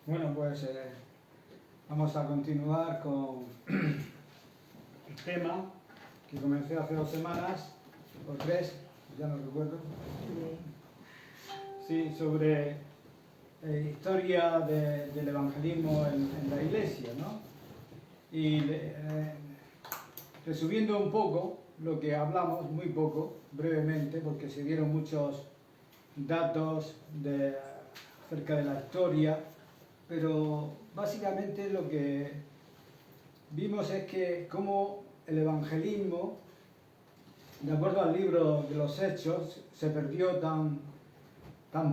Bueno, pues vamos a continuar con el tema que comencé hace 2 semanas, o 3, ya no recuerdo. Sí, sobre historia del evangelismo en la iglesia, ¿no? Y resumiendo un poco lo que hablamos, muy poco, brevemente, porque se dieron muchos datos acerca de la historia, pero básicamente lo que vimos es que como el evangelismo, de acuerdo al libro de los Hechos, se perdió tan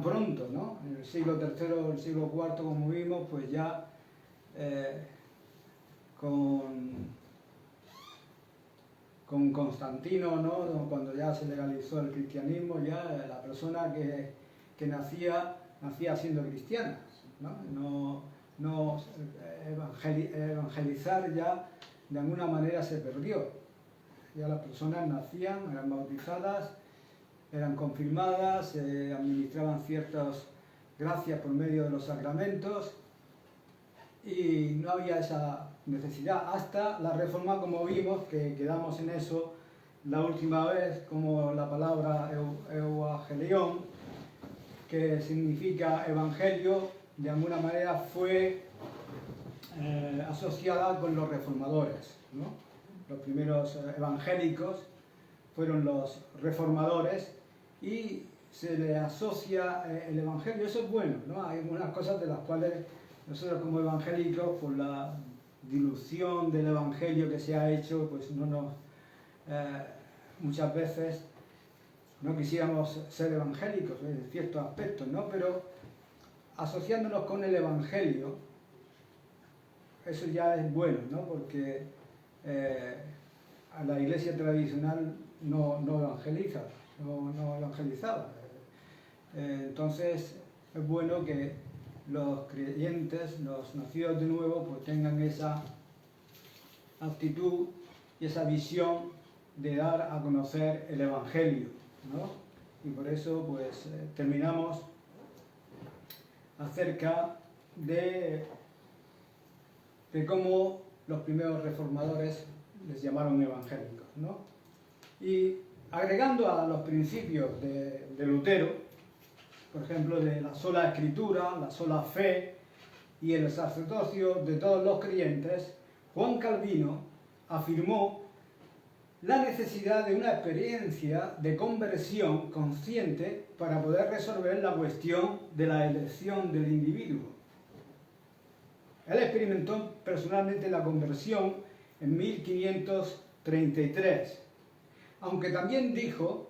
pronto, ¿no? En el siglo III o el siglo IV, como vimos, pues ya con Constantino, ¿no? Cuando ya se legalizó el cristianismo, ya la persona que nacía siendo cristiana, ¿no? Evangelizar ya de alguna manera se perdió. Ya las personas nacían, eran bautizadas, eran confirmadas, se administraban ciertas gracias por medio de los sacramentos y no había esa necesidad hasta la Reforma, como vimos, que quedamos en eso la última vez, como la palabra euangelion, que significa evangelio, de alguna manera fue asociada con los reformadores, ¿no? Los primeros evangélicos fueron los reformadores y se le asocia el evangelio. Eso es bueno, ¿no? Hay algunas cosas de las cuales nosotros como evangélicos, por la dilución del evangelio que se ha hecho, pues no nos muchas veces no quisiéramos ser evangélicos en ciertos aspectos, ¿no? Pero asociándonos con el evangelio, eso ya es bueno, ¿no? Porque a la iglesia tradicional no evangelizaba. Entonces es bueno que los creyentes, los nacidos de nuevo, pues tengan esa actitud y esa visión de dar a conocer el evangelio, ¿no? Y por eso pues terminamos acerca de cómo los primeros reformadores les llamaron evangélicos, ¿no? Y agregando a los principios de Lutero, por ejemplo, de la sola escritura, la sola fe y el sacerdocio de todos los creyentes, Juan Calvino afirmó la necesidad de una experiencia de conversión consciente para poder resolver la cuestión de la elección del individuo. Él experimentó personalmente la conversión en 1533, aunque también dijo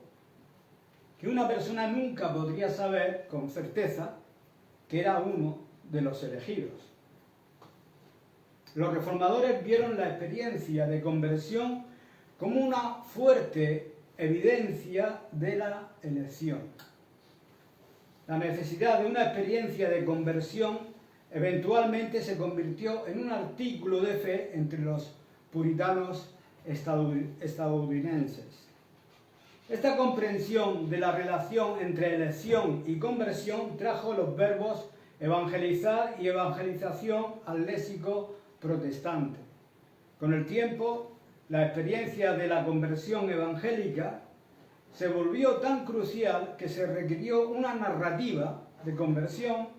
que una persona nunca podría saber con certeza que era uno de los elegidos. Los reformadores vieron la experiencia de conversión como una fuerte evidencia de la elección. La necesidad de una experiencia de conversión eventualmente se convirtió en un artículo de fe entre los puritanos estadounidenses. Esta comprensión de la relación entre elección y conversión trajo los verbos evangelizar y evangelización al léxico protestante. Con el tiempo, la experiencia de la conversión evangélica se volvió tan crucial que se requirió una narrativa de conversión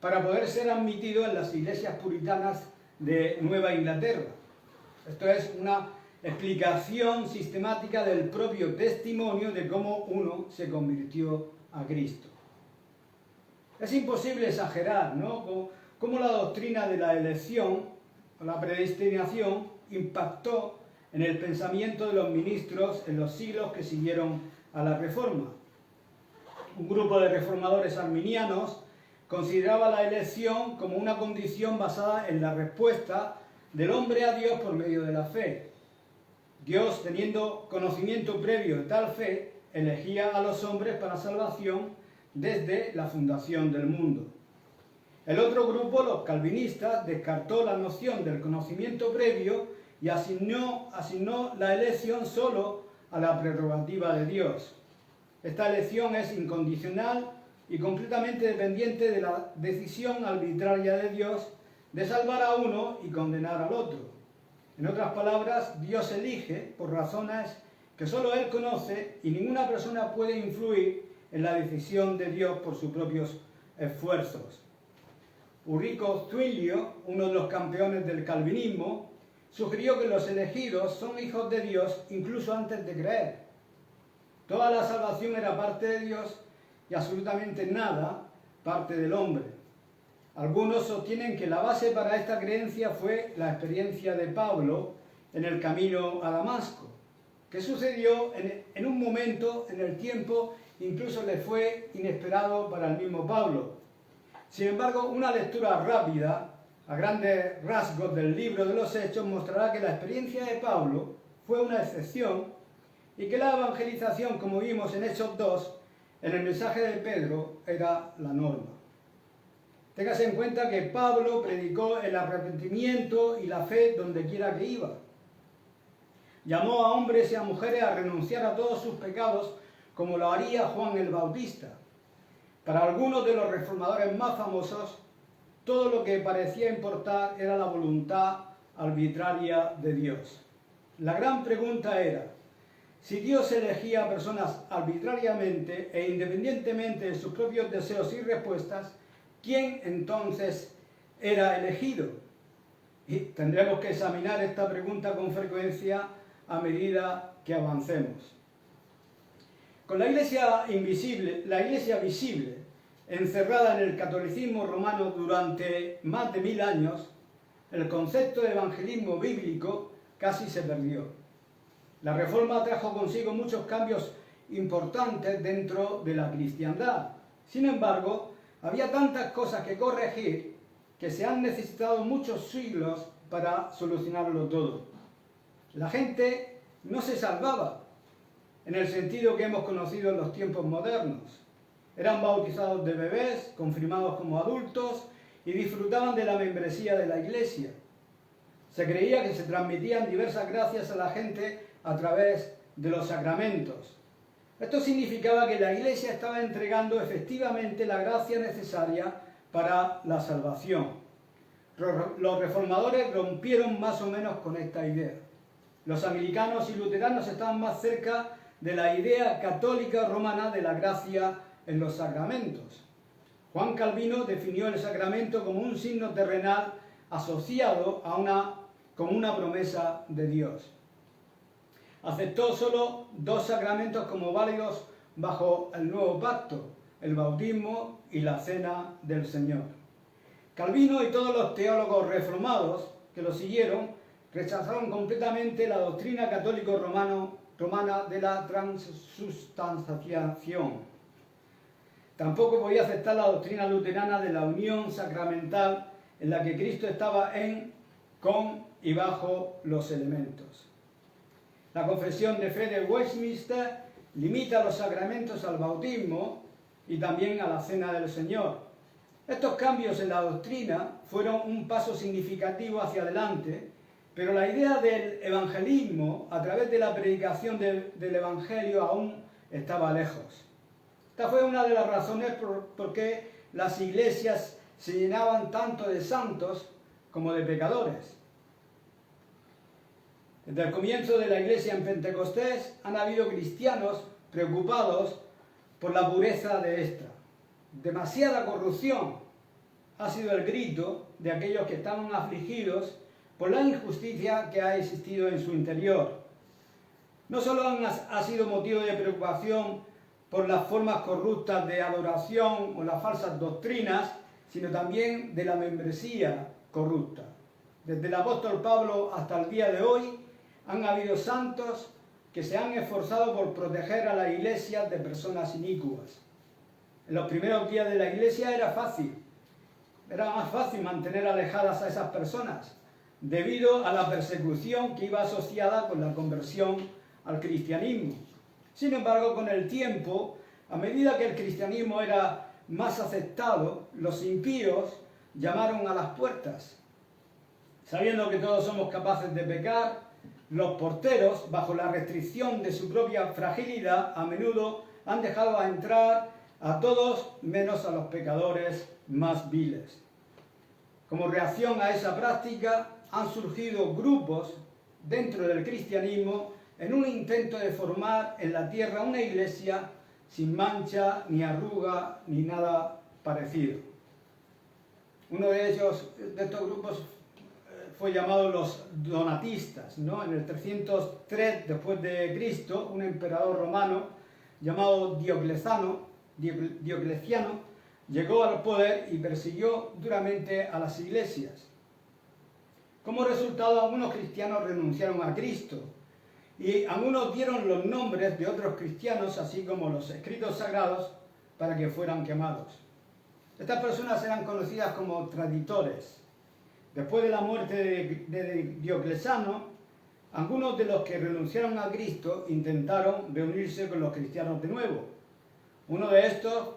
para poder ser admitido en las iglesias puritanas de Nueva Inglaterra. Esto es una explicación sistemática del propio testimonio de cómo uno se convirtió a Cristo. Es imposible exagerar, ¿no?, cómo la doctrina de la elección o la predestinación impactó en el pensamiento de los ministros en los siglos que siguieron a la Reforma. Un grupo de reformadores arminianos consideraba la elección como una condición basada en la respuesta del hombre a Dios por medio de la fe. Dios, teniendo conocimiento previo de tal fe, elegía a los hombres para salvación desde la fundación del mundo. El otro grupo, los calvinistas, descartó la noción del conocimiento previo y asignó la elección solo a la prerrogativa de Dios. Esta elección es incondicional y y completamente dependiente de la decisión arbitraria de Dios de salvar a uno y condenar al otro. En otras palabras, Dios elige por razones que solo Él conoce y ninguna persona puede influir en la decisión de Dios por sus propios esfuerzos. Ulrico Zwinglio, uno de los campeones del calvinismo, sugirió que los elegidos son hijos de Dios incluso antes de creer. Toda la salvación era parte de Dios y absolutamente nada parte del hombre. Algunos sostienen que la base para esta creencia fue la experiencia de Pablo en el camino a Damasco, que sucedió en un momento en el tiempo, incluso le fue inesperado para el mismo Pablo. Sin embargo, una lectura rápida, a grandes rasgos del libro de los Hechos, mostrará que la experiencia de Pablo fue una excepción y que la evangelización, como vimos en Hechos 2, en el mensaje de Pedro, era la norma. Téngase en cuenta que Pablo predicó el arrepentimiento y la fe donde quiera que iba. Llamó a hombres y a mujeres a renunciar a todos sus pecados, como lo haría Juan el Bautista. Para algunos de los reformadores más famosos, todo lo que parecía importar era la voluntad arbitraria de Dios. La gran pregunta era, si Dios elegía a personas arbitrariamente e independientemente de sus propios deseos y respuestas, ¿quién entonces era elegido? Y tendremos que examinar esta pregunta con frecuencia a medida que avancemos. Con la iglesia visible, encerrada en el catolicismo romano durante más de 1000 años, el concepto de evangelismo bíblico casi se perdió. La Reforma trajo consigo muchos cambios importantes dentro de la cristiandad. Sin embargo, había tantas cosas que corregir que se han necesitado muchos siglos para solucionarlo todo. La gente no se salvaba en el sentido que hemos conocido en los tiempos modernos. Eran bautizados de bebés, confirmados como adultos y disfrutaban de la membresía de la iglesia. Se creía que se transmitían diversas gracias a la gente a través de los sacramentos. Esto significaba que la iglesia estaba entregando efectivamente la gracia necesaria para la salvación. Los reformadores rompieron más o menos con esta idea. Los anglicanos y luteranos estaban más cerca de la idea católica romana de la gracia en los sacramentos. Juan Calvino definió el sacramento como un signo terrenal asociado como una promesa de Dios. Aceptó solo 2 sacramentos como válidos bajo el nuevo pacto, el bautismo y la cena del Señor. Calvino y todos los teólogos reformados que lo siguieron rechazaron completamente la doctrina católico-romana de la transubstanciación. Tampoco podía aceptar la doctrina luterana de la unión sacramental en la que Cristo estaba con y bajo los elementos. La Confesión de Fe de Westminster limita los sacramentos al bautismo y también a la cena del Señor. Estos cambios en la doctrina fueron un paso significativo hacia adelante, pero la idea del evangelismo a través de la predicación del evangelio aún estaba lejos. Esta fue una de las razones por qué las iglesias se llenaban tanto de santos como de pecadores. Desde el comienzo de la iglesia en Pentecostés han habido cristianos preocupados por la pureza de esta. Demasiada corrupción ha sido el grito de aquellos que estaban afligidos por la injusticia que ha existido en su interior. No solo ha sido motivo de preocupación por las formas corruptas de adoración o las falsas doctrinas, sino también de la membresía corrupta. Desde el apóstol Pablo hasta el día de hoy, han habido santos que se han esforzado por proteger a la iglesia de personas inicuas. En los primeros días de la iglesia era más fácil mantener alejadas a esas personas, debido a la persecución que iba asociada con la conversión al cristianismo. Sin embargo, con el tiempo, a medida que el cristianismo era más aceptado, los impíos llamaron a las puertas. Sabiendo que todos somos capaces de pecar, los porteros, bajo la restricción de su propia fragilidad, a menudo han dejado entrar a todos menos a los pecadores más viles. Como reacción a esa práctica han surgido grupos dentro del cristianismo en un intento de formar en la tierra una iglesia sin mancha, ni arruga, ni nada parecido. Uno de ellos, de estos grupos, fue llamado los donatistas, ¿no? En el 303 después de Cristo, un emperador romano llamado Diocleciano llegó al poder y persiguió duramente a las iglesias. Como resultado, algunos cristianos renunciaron a Cristo y algunos dieron los nombres de otros cristianos, así como los escritos sagrados, para que fueran quemados. Estas personas eran conocidas como traditores. Después de la muerte de Diocleciano, algunos de los que renunciaron a Cristo intentaron reunirse con los cristianos de nuevo. Uno de estos,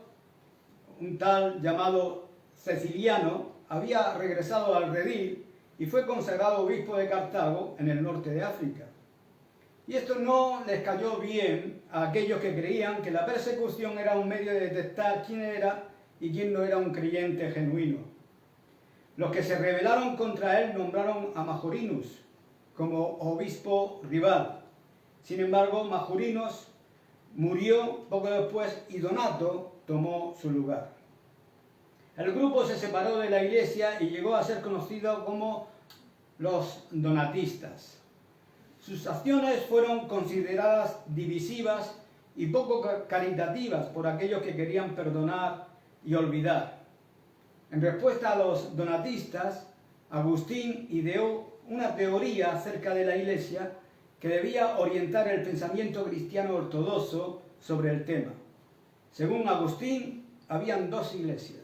un tal llamado Ceciliano, había regresado al redil y fue consagrado obispo de Cartago en el norte de África. Y esto no les cayó bien a aquellos que creían que la persecución era un medio de detectar quién era y quién no era un creyente genuino. Los que se rebelaron contra él nombraron a Majorinus como obispo rival. Sin embargo, Majorinus murió poco después y Donato tomó su lugar. El grupo se separó de la iglesia y llegó a ser conocido como los donatistas. Sus acciones fueron consideradas divisivas y poco caritativas por aquellos que querían perdonar y olvidar. En respuesta a los donatistas, Agustín ideó una teoría acerca de la Iglesia que debía orientar el pensamiento cristiano ortodoxo sobre el tema. Según Agustín, habían dos iglesias.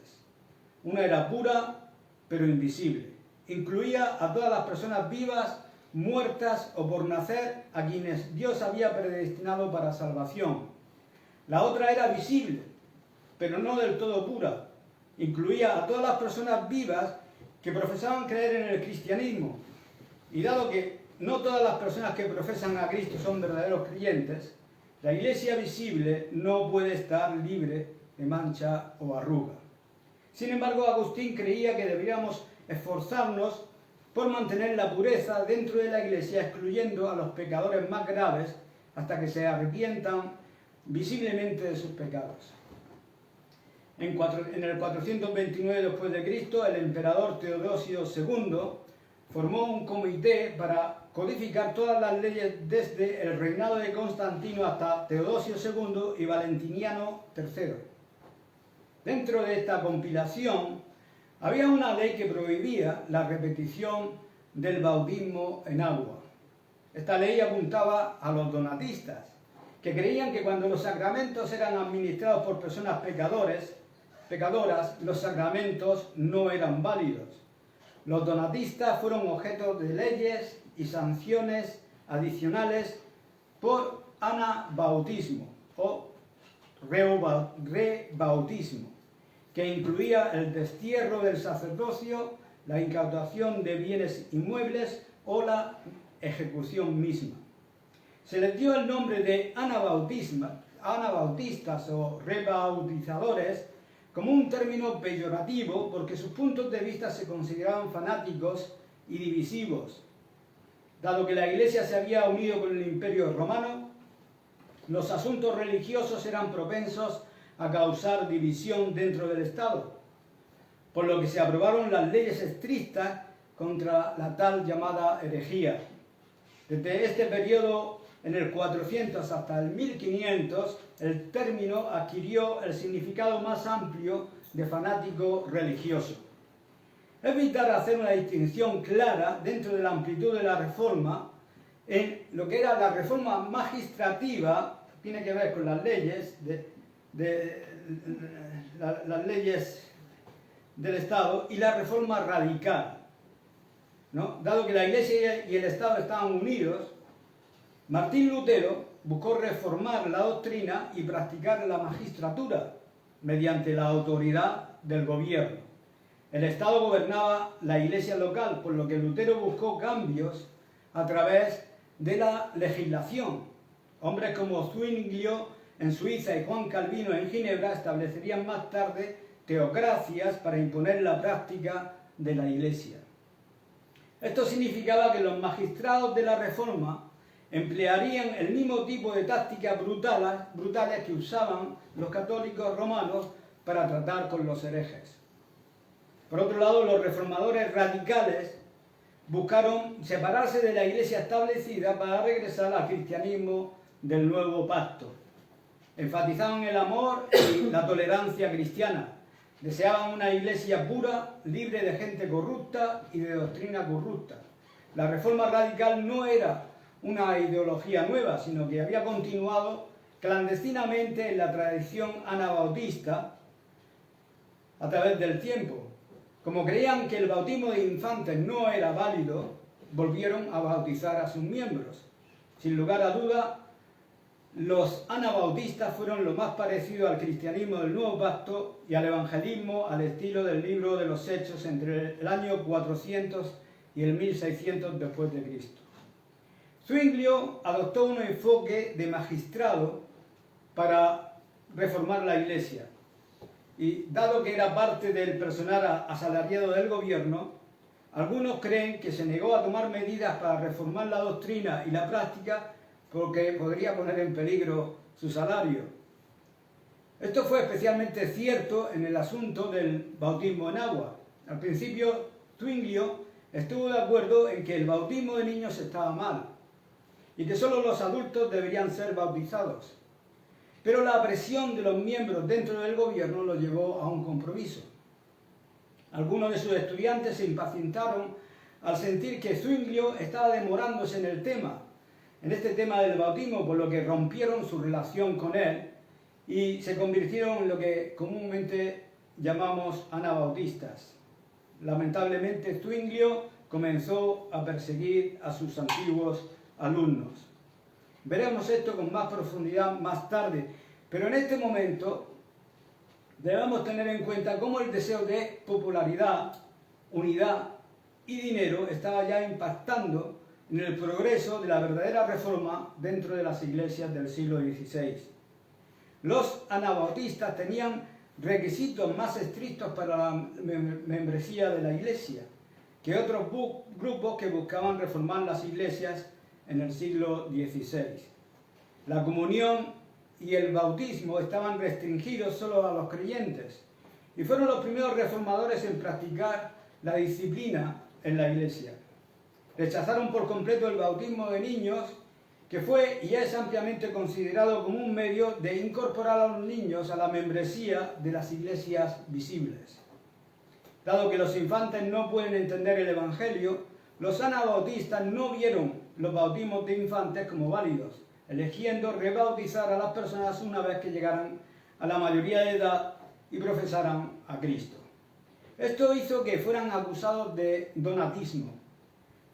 Una era pura, pero invisible. Incluía a todas las personas vivas, muertas o por nacer, a quienes Dios había predestinado para salvación. La otra era visible, pero no del todo pura. Incluía a todas las personas vivas que profesaban creer en el cristianismo. Y dado que no todas las personas que profesan a Cristo son verdaderos creyentes, la iglesia visible no puede estar libre de mancha o arruga. Sin embargo, Agustín creía que deberíamos esforzarnos por mantener la pureza dentro de la iglesia, excluyendo a los pecadores más graves hasta que se arrepientan visiblemente de sus pecados. En el 429 después de Cristo, el emperador Teodosio II formó un comité para codificar todas las leyes desde el reinado de Constantino hasta Teodosio II y Valentiniano III. Dentro de esta compilación había una ley que prohibía la repetición del bautismo en agua. Esta ley apuntaba a los donatistas, que creían que cuando los sacramentos eran administrados por personas pecadoras, los sacramentos no eran válidos. Los donatistas fueron objeto de leyes y sanciones adicionales por anabautismo o rebautismo, que incluía el destierro del sacerdocio, la incautación de bienes inmuebles o la ejecución misma. Se les dio el nombre de anabautistas o rebautizadores como un término peyorativo porque sus puntos de vista se consideraban fanáticos y divisivos. Dado que la Iglesia se había unido con el Imperio Romano, los asuntos religiosos eran propensos a causar división dentro del Estado, por lo que se aprobaron las leyes estrictas contra la tal llamada herejía. Desde este periodo, en el 400 hasta el 1500, el término adquirió el significado más amplio de fanático religioso. Es vital hacer una distinción clara dentro de la amplitud de la reforma en lo que era la reforma magistrativa, tiene que ver con las leyes las leyes del Estado, y la reforma radical, ¿no? Dado que la Iglesia y el Estado estaban unidos, Martín Lutero buscó reformar la doctrina y practicar la magistratura mediante la autoridad del gobierno. El Estado gobernaba la Iglesia local, por lo que Lutero buscó cambios a través de la legislación. Hombres como Zwinglio en Suiza y Juan Calvino en Ginebra establecerían más tarde teocracias para imponer la práctica de la Iglesia. Esto significaba que los magistrados de la Reforma emplearían el mismo tipo de tácticas brutales que usaban los católicos romanos para tratar con los herejes. Por otro lado, los reformadores radicales buscaron separarse de la Iglesia establecida para regresar al cristianismo del nuevo pacto. Enfatizaban el amor y la tolerancia cristiana. Deseaban una Iglesia pura, libre de gente corrupta y de doctrina corrupta. La reforma radical no era una ideología nueva, sino que había continuado clandestinamente en la tradición anabautista a través del tiempo. Como creían que el bautismo de infantes no era válido, volvieron a bautizar a sus miembros. Sin lugar a duda, los anabautistas fueron lo más parecido al cristianismo del Nuevo Pacto y al evangelismo al estilo del libro de los Hechos entre el año 400 y el 1600 después de Cristo. Zwinglio adoptó un enfoque de magistrado para reformar la Iglesia. Y dado que era parte del personal asalariado del gobierno, algunos creen que se negó a tomar medidas para reformar la doctrina y la práctica porque podría poner en peligro su salario. Esto fue especialmente cierto en el asunto del bautismo en agua. Al principio, Zwinglio estuvo de acuerdo en que el bautismo de niños estaba mal y que solo los adultos deberían ser bautizados. Pero la presión de los miembros dentro del gobierno lo llevó a un compromiso. Algunos de sus estudiantes se impacientaron al sentir que Zwinglio estaba demorándose en este tema del bautismo, por lo que rompieron su relación con él y se convirtieron en lo que comúnmente llamamos anabautistas. Lamentablemente, Zwinglio comenzó a perseguir a sus antiguos alumnos. Veremos esto con más profundidad más tarde, pero en este momento debemos tener en cuenta cómo el deseo de popularidad, unidad y dinero estaba ya impactando en el progreso de la verdadera reforma dentro de las iglesias del siglo XVI. Los anabautistas tenían requisitos más estrictos para la membresía de la iglesia que otros grupos que buscaban reformar las iglesias en el siglo XVI. La comunión y el bautismo estaban restringidos solo a los creyentes y fueron los primeros reformadores en practicar la disciplina en la iglesia. Rechazaron por completo el bautismo de niños, que fue y es ampliamente considerado como un medio de incorporar a los niños a la membresía de las iglesias visibles. Dado que los infantes no pueden entender el Evangelio, los anabautistas no vieron los bautismos de infantes como válidos, eligiendo rebautizar a las personas una vez que llegaran a la mayoría de edad y profesaran a Cristo. Esto hizo que fueran acusados de donatismo.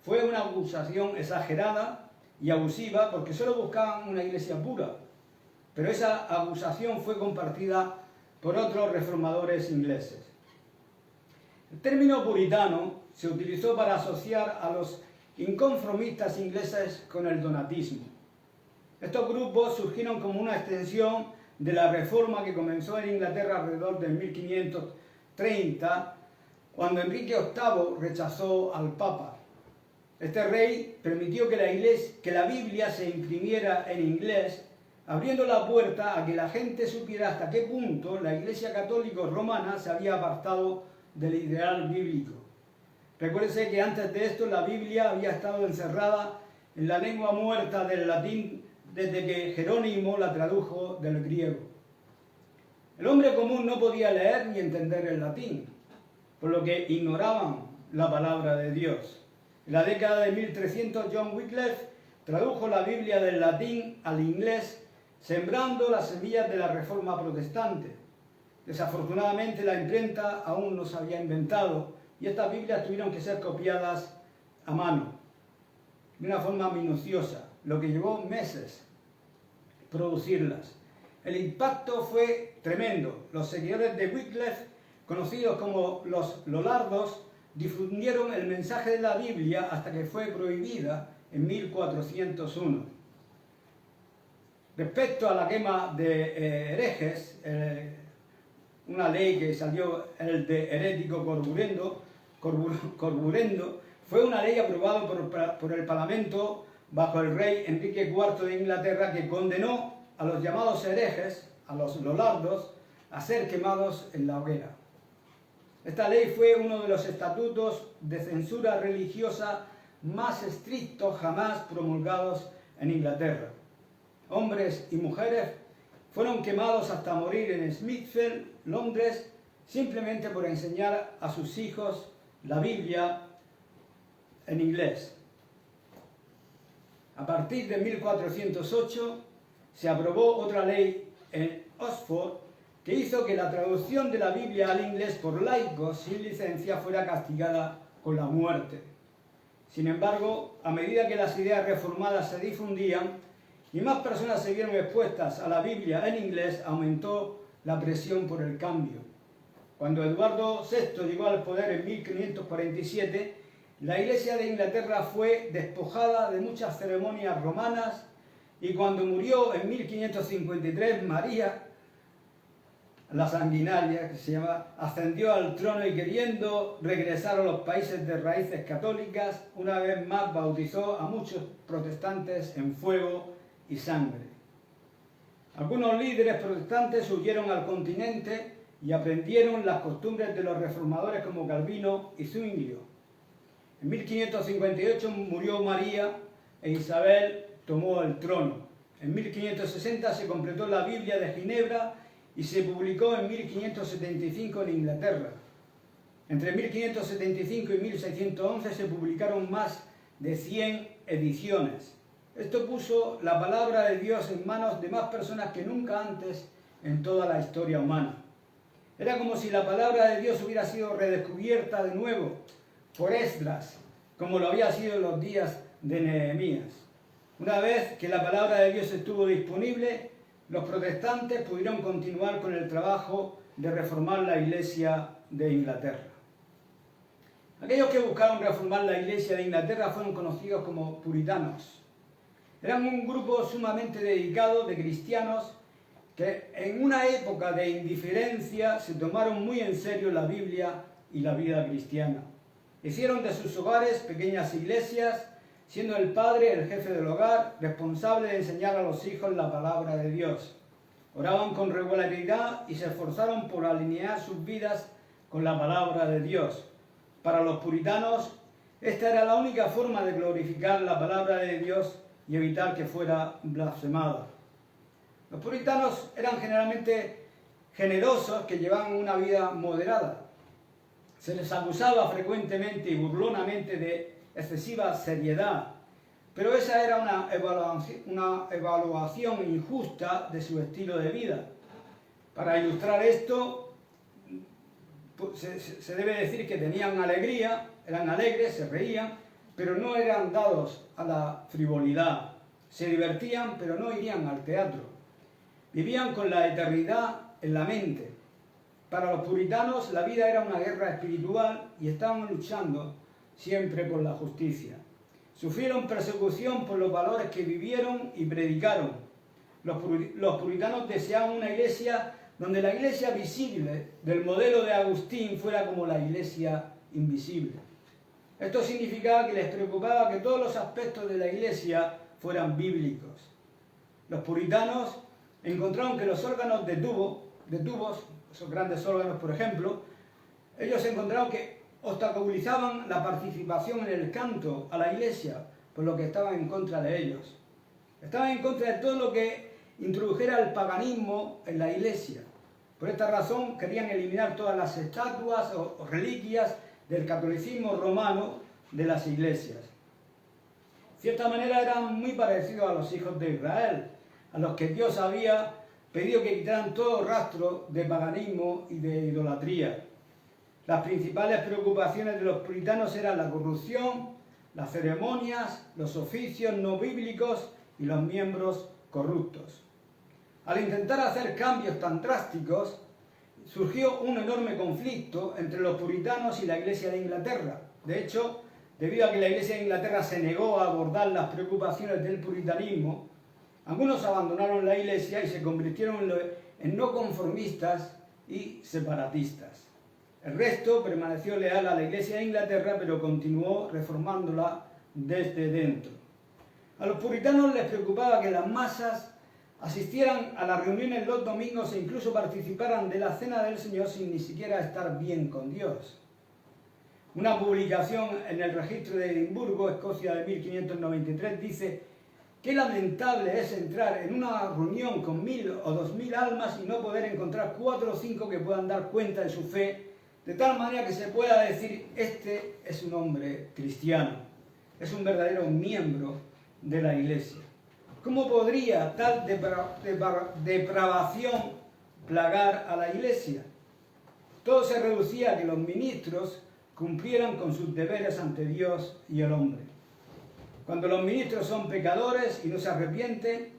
Fue una acusación exagerada y abusiva porque solo buscaban una iglesia pura, pero esa acusación fue compartida por otros reformadores ingleses. El término puritano se utilizó para asociar a los inconformistas ingleses con el donatismo. Estos grupos surgieron como una extensión de la reforma que comenzó en Inglaterra alrededor de 1530, cuando Enrique VIII rechazó al Papa. Este rey permitió que la Biblia se imprimiera en inglés, abriendo la puerta a que la gente supiera hasta qué punto la Iglesia Católica Romana se había apartado del ideal bíblico. Recuérdense que antes de esto la Biblia había estado encerrada en la lengua muerta del latín desde que Jerónimo la tradujo del griego. El hombre común no podía leer ni entender el latín, por lo que ignoraban la palabra de Dios. En la década de 1300, John Wycliffe tradujo la Biblia del latín al inglés, sembrando las semillas de la Reforma protestante. Desafortunadamente, la imprenta aún no se había inventado y estas Biblias tuvieron que ser copiadas a mano, de una forma minuciosa, lo que llevó meses producirlas. El impacto fue tremendo. Los seguidores de Wycliffe, conocidos como los Lollardos, difundieron el mensaje de la Biblia hasta que fue prohibida en 1401. Respecto a la quema de herejes, una ley que salió, el de herético corburendo, fue una ley aprobada por el Parlamento bajo el rey Enrique IV de Inglaterra, que condenó a los llamados herejes, a los lollardos, a ser quemados en la hoguera. Esta ley fue uno de los estatutos de censura religiosa más estrictos jamás promulgados en Inglaterra. Hombres y mujeres fueron quemados hasta morir en Smithfield, Londres, simplemente por enseñar a sus hijos la Biblia en inglés. A partir de 1408 se aprobó otra ley en Oxford que hizo que la traducción de la Biblia al inglés por laicos sin licencia fuera castigada con la muerte. Sin embargo, a medida que las ideas reformadas se difundían y más personas se vieron expuestas a la Biblia en inglés, aumentó la presión por el cambio. Cuando Eduardo VI llegó al poder en 1547, la Iglesia de Inglaterra fue despojada de muchas ceremonias romanas, y cuando murió en 1553, María, la sanguinaria, que se llama, ascendió al trono y, queriendo regresar a los países de raíces católicas, una vez más bautizó a muchos protestantes en fuego y sangre. Algunos líderes protestantes huyeron al continente y aprendieron las costumbres de los reformadores como Calvino y Zwinglio. En 1558 murió María e Isabel tomó el trono. En 1560 se completó la Biblia de Ginebra y se publicó en 1575 en Inglaterra. Entre 1575 y 1611 se publicaron más de 100 ediciones. Esto puso la palabra de Dios en manos de más personas que nunca antes en toda la historia humana. Era como si la palabra de Dios hubiera sido redescubierta de nuevo por Esdras, como lo había sido en los días de Nehemías. Una vez que la palabra de Dios estuvo disponible, los protestantes pudieron continuar con el trabajo de reformar la Iglesia de Inglaterra. Aquellos que buscaron reformar la Iglesia de Inglaterra fueron conocidos como puritanos. Eran un grupo sumamente dedicado de cristianos que en una época de indiferencia se tomaron muy en serio la Biblia y la vida cristiana. Hicieron de sus hogares pequeñas iglesias, siendo el padre el jefe del hogar, responsable de enseñar a los hijos la palabra de Dios. Oraban con regularidad y se esforzaron por alinear sus vidas con la palabra de Dios. Para los puritanos, esta era la única forma de glorificar la palabra de Dios y evitar que fuera blasfemada. Los puritanos eran generalmente generosos, que llevaban una vida moderada. Se les acusaba frecuentemente y burlonamente de excesiva seriedad, pero esa era una evaluación injusta de su estilo de vida. Para ilustrar esto, se debe decir que tenían alegría, eran alegres, se reían, pero no eran dados a la frivolidad. Se divertían, pero no irían al teatro. Vivían con la eternidad en la mente. Para los puritanos la vida era una guerra espiritual y estaban luchando siempre por la justicia. Sufrieron persecución por los valores que vivieron y predicaron. Los puritanos deseaban una iglesia donde la iglesia visible del modelo de Agustín fuera como la iglesia invisible. Esto significaba que les preocupaba que todos los aspectos de la iglesia fueran bíblicos. Los puritanos encontraron que los órganos de tubos, esos grandes órganos por ejemplo, ellos encontraron que obstaculizaban la participación en el canto a la iglesia, por lo que estaban en contra de ellos. Estaban en contra de todo lo que introdujera el paganismo en la iglesia. Por esta razón querían eliminar todas las estatuas o reliquias del catolicismo romano de las iglesias. De cierta manera eran muy parecidos a los hijos de Israel, a los que Dios había pedido que quitaran todo rastro de paganismo y de idolatría. Las principales preocupaciones de los puritanos eran la corrupción, las ceremonias, los oficios no bíblicos y los miembros corruptos. Al intentar hacer cambios tan drásticos, surgió un enorme conflicto entre los puritanos y la Iglesia de Inglaterra. De hecho, debido a que la Iglesia de Inglaterra se negó a abordar las preocupaciones del puritanismo, Algunos abandonaron la Iglesia y se convirtieron en no conformistas y separatistas. El resto permaneció leal a la Iglesia de Inglaterra, pero continuó reformándola desde dentro. A los puritanos les preocupaba que las masas asistieran a las reuniones los domingos e incluso participaran de la cena del Señor sin ni siquiera estar bien con Dios. Una publicación en el registro de Edimburgo, Escocia, de 1593, dice: qué lamentable es entrar en una reunión con 1000 o 2000 almas y no poder encontrar 4 o 5 que puedan dar cuenta de su fe, de tal manera que se pueda decir: este es un hombre cristiano, es un verdadero miembro de la Iglesia. ¿Cómo podría tal depravación plagar a la Iglesia? Todo se reducía a que los ministros cumplieran con sus deberes ante Dios y el hombre. Cuando los ministros son pecadores y no se arrepienten,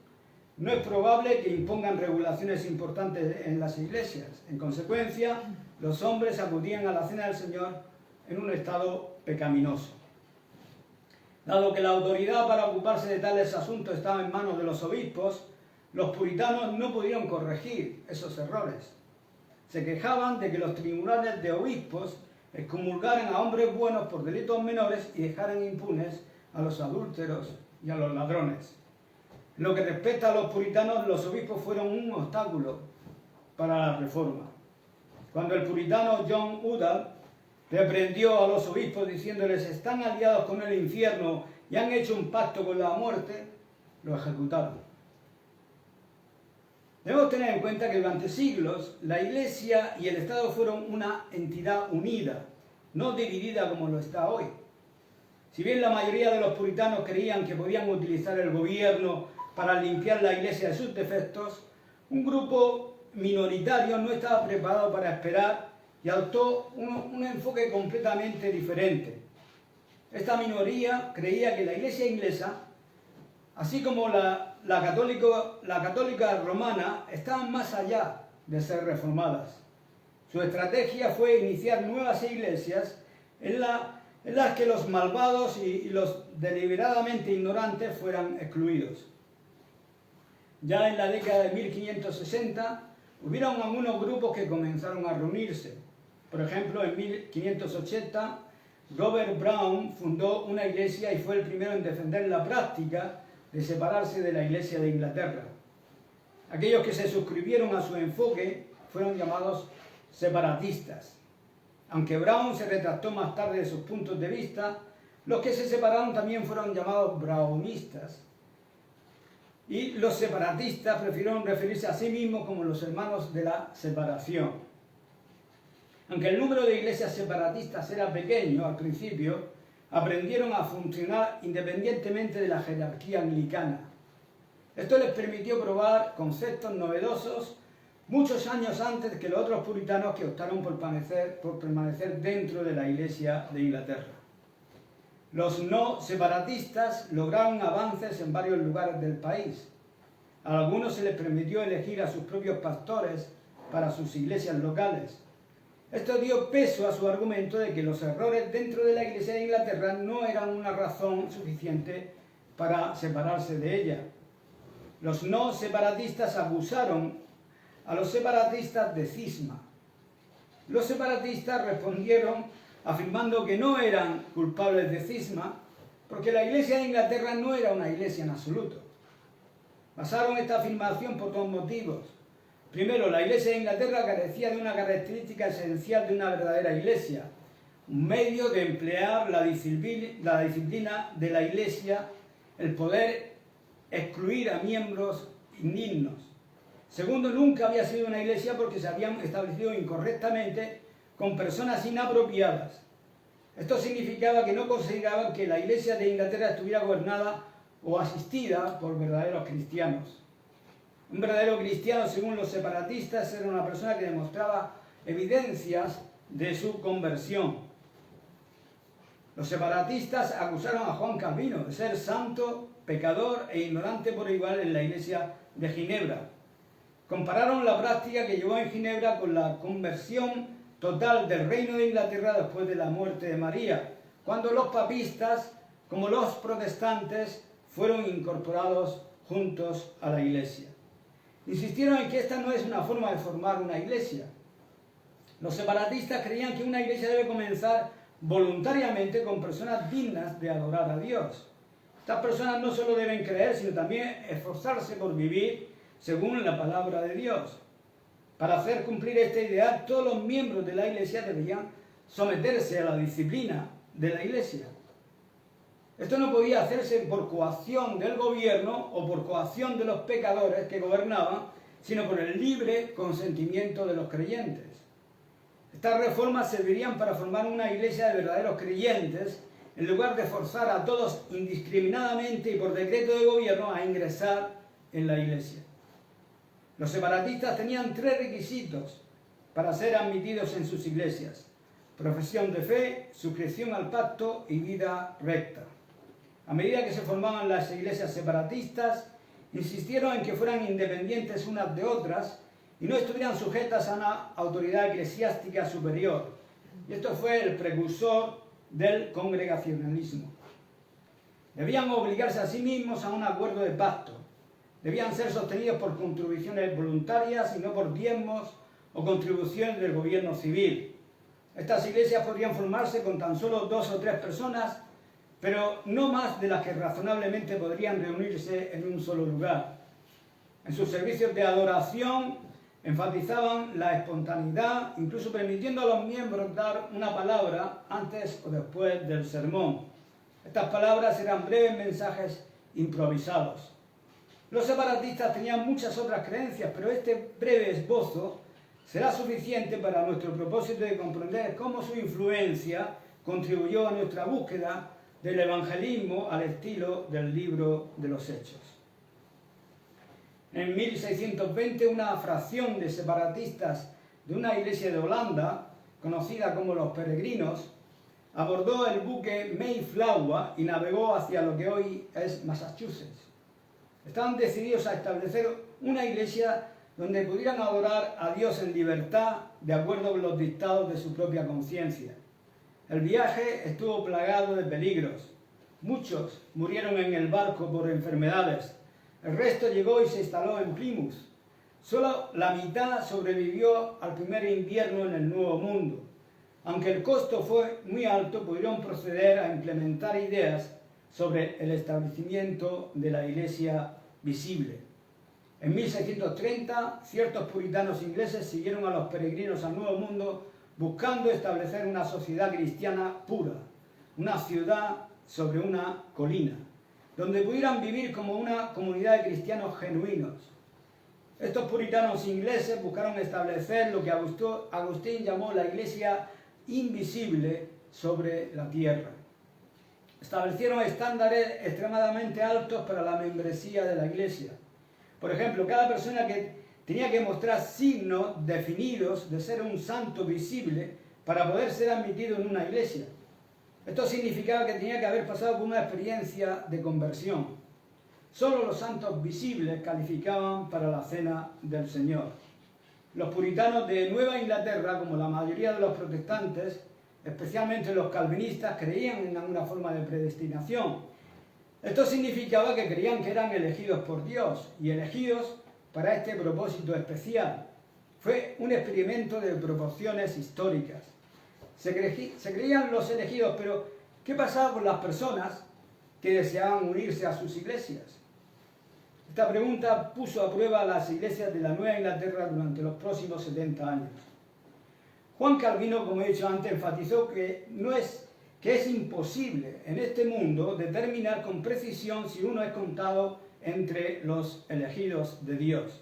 no es probable que impongan regulaciones importantes en las iglesias. En consecuencia, los hombres acudían a la cena del Señor en un estado pecaminoso. Dado que la autoridad para ocuparse de tales asuntos estaba en manos de los obispos, los puritanos no pudieron corregir esos errores. Se quejaban de que los tribunales de obispos excomulgaran a hombres buenos por delitos menores y dejaran impunes a los adúlteros y a los ladrones. En lo que respecta a los puritanos, los obispos fueron un obstáculo para la reforma. Cuando el puritano John Udall reprendió a los obispos diciéndoles: están aliados con el infierno y han hecho un pacto con la muerte, lo ejecutaron. Debemos tener en cuenta que durante siglos la Iglesia y el Estado fueron una entidad unida, no dividida como lo está hoy. Si bien la mayoría de los puritanos creían que podían utilizar el gobierno para limpiar la Iglesia de sus defectos, un grupo minoritario no estaba preparado para esperar y adoptó un enfoque completamente diferente. Esta minoría creía que la Iglesia inglesa, así como la católica romana, estaban más allá de ser reformadas. Su estrategia fue iniciar nuevas iglesias en las que los malvados y los deliberadamente ignorantes fueran excluidos. Ya en la década de 1560 hubieron algunos grupos que comenzaron a reunirse. Por ejemplo, en 1580, Robert Brown fundó una iglesia y fue el primero en defender la práctica de separarse de la Iglesia de Inglaterra. Aquellos que se suscribieron a su enfoque fueron llamados separatistas. Aunque Brown se retractó más tarde de sus puntos de vista, los que se separaron también fueron llamados brownistas. Y los separatistas prefirieron referirse a sí mismos como los hermanos de la separación. Aunque el número de iglesias separatistas era pequeño al principio, aprendieron a funcionar independientemente de la jerarquía anglicana. Esto les permitió probar conceptos novedosos muchos años antes que los otros puritanos que optaron por permanecer dentro de la Iglesia de Inglaterra. Los no separatistas lograron avances en varios lugares del país. A algunos se les permitió elegir a sus propios pastores para sus iglesias locales. Esto dio peso a su argumento de que los errores dentro de la Iglesia de Inglaterra no eran una razón suficiente para separarse de ella. Los no separatistas acusaron a los separatistas de cisma. Los separatistas respondieron afirmando que no eran culpables de cisma porque la Iglesia de Inglaterra no era una iglesia en absoluto. Basaron esta afirmación por dos motivos. Primero, la Iglesia de Inglaterra carecía de una característica esencial de una verdadera iglesia, un medio de emplear la disciplina de la Iglesia, el poder excluir a miembros indignos. Segundo, nunca había sido una iglesia porque se habían establecido incorrectamente con personas inapropiadas. Esto significaba que no consideraban que la Iglesia de Inglaterra estuviera gobernada o asistida por verdaderos cristianos. Un verdadero cristiano, según los separatistas, era una persona que demostraba evidencias de su conversión. Los separatistas acusaron a Juan Calvino de ser santo, pecador e ignorante por igual en la Iglesia de Ginebra. Compararon la práctica que llevó en Ginebra con la conversión total del Reino de Inglaterra después de la muerte de María, cuando los papistas, como los protestantes, fueron incorporados juntos a la iglesia. Insistieron en que esta no es una forma de formar una iglesia. Los separatistas creían que una iglesia debe comenzar voluntariamente con personas dignas de adorar a Dios. Estas personas no solo deben creer, sino también esforzarse por vivir según la palabra de Dios. Para hacer cumplir esta idea, todos los miembros de la iglesia deberían someterse a la disciplina de la iglesia. Esto no podía hacerse por coacción del gobierno o por coacción de los pecadores que gobernaban, sino por el libre consentimiento de los creyentes. Estas reformas servirían para formar una iglesia de verdaderos creyentes, en lugar de forzar a todos indiscriminadamente y por decreto de gobierno a ingresar en la iglesia. Los separatistas tenían 3 requisitos para ser admitidos en sus iglesias: profesión de fe, suscripción al pacto y vida recta. A medida que se formaban las iglesias separatistas, insistieron en que fueran independientes unas de otras y no estuvieran sujetas a una autoridad eclesiástica superior. Y esto fue el precursor del congregacionalismo. Debían obligarse a sí mismos a un acuerdo de pacto. Debían ser sostenidos por contribuciones voluntarias y no por diezmos o contribuciones del gobierno civil. Estas iglesias podrían formarse con tan solo 2 o 3 personas, pero no más de las que razonablemente podrían reunirse en un solo lugar. En sus servicios de adoración enfatizaban la espontaneidad, incluso permitiendo a los miembros dar una palabra antes o después del sermón. Estas palabras eran breves mensajes improvisados. Los separatistas tenían muchas otras creencias, pero este breve esbozo será suficiente para nuestro propósito de comprender cómo su influencia contribuyó a nuestra búsqueda del evangelismo al estilo del libro de los Hechos. En 1620, una fracción de separatistas de una iglesia de Holanda, conocida como los Peregrinos, abordó el buque Mayflower y navegó hacia lo que hoy es Massachusetts. Estaban decididos a establecer una iglesia donde pudieran adorar a Dios en libertad, de acuerdo con los dictados de su propia conciencia. El viaje estuvo plagado de peligros. Muchos murieron en el barco por enfermedades. El resto llegó y se instaló en Plymouth. Solo la mitad sobrevivió al primer invierno en el Nuevo Mundo. Aunque el costo fue muy alto, pudieron proceder a implementar ideas sobre el establecimiento de la iglesia visible. En 1630, ciertos puritanos ingleses siguieron a los peregrinos al Nuevo Mundo buscando establecer una sociedad cristiana pura, una ciudad sobre una colina, donde pudieran vivir como una comunidad de cristianos genuinos. Estos puritanos ingleses buscaron establecer lo que Agustín llamó la iglesia invisible sobre la tierra. Establecieron estándares extremadamente altos para la membresía de la iglesia. Por ejemplo, cada persona que tenía que mostrar signos definidos de ser un santo visible para poder ser admitido en una iglesia. Esto significaba que tenía que haber pasado por una experiencia de conversión. Solo los santos visibles calificaban para la cena del Señor. Los puritanos de Nueva Inglaterra, como la mayoría de los protestantes, especialmente los calvinistas, creían en una forma de predestinación. Esto significaba que creían que eran elegidos por Dios y elegidos para este propósito especial. Fue un experimento de proporciones históricas. Se creían los elegidos, pero ¿qué pasaba con las personas que deseaban unirse a sus iglesias? Esta pregunta puso a prueba a las iglesias de la Nueva Inglaterra durante los próximos 70 años. Juan Calvino, como he dicho antes, enfatizó que es imposible en este mundo determinar con precisión si uno es contado entre los elegidos de Dios.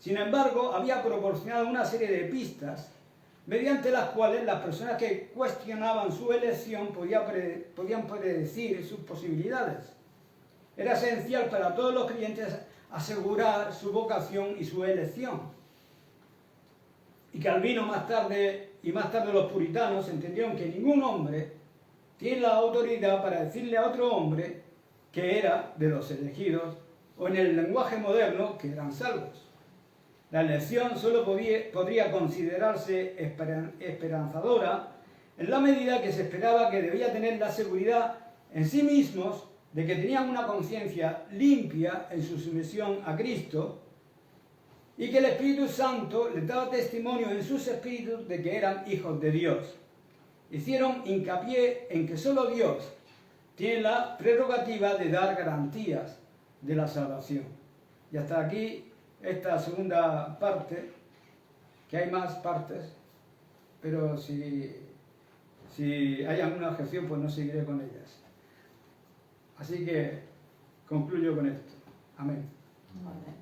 Sin embargo, había proporcionado una serie de pistas mediante las cuales las personas que cuestionaban su elección podían predecir sus posibilidades. Era esencial para todos los creyentes asegurar su vocación y su elección. Y Calvino más tarde los puritanos entendieron que ningún hombre tiene la autoridad para decirle a otro hombre que era de los elegidos, o en el lenguaje moderno, que eran salvos. La elección solo podría considerarse esperanzadora en la medida que se esperaba que debía tener la seguridad en sí mismos de que tenían una conciencia limpia en su sumisión a Cristo y que el Espíritu Santo les daba testimonio en sus espíritus de que eran hijos de Dios. Hicieron hincapié en que solo Dios tiene la prerrogativa de dar garantías de la salvación. Y hasta aquí esta segunda parte, que hay más partes, pero si hay alguna objeción, pues no seguiré con ellas. Así que concluyo con esto. Amén. Amén.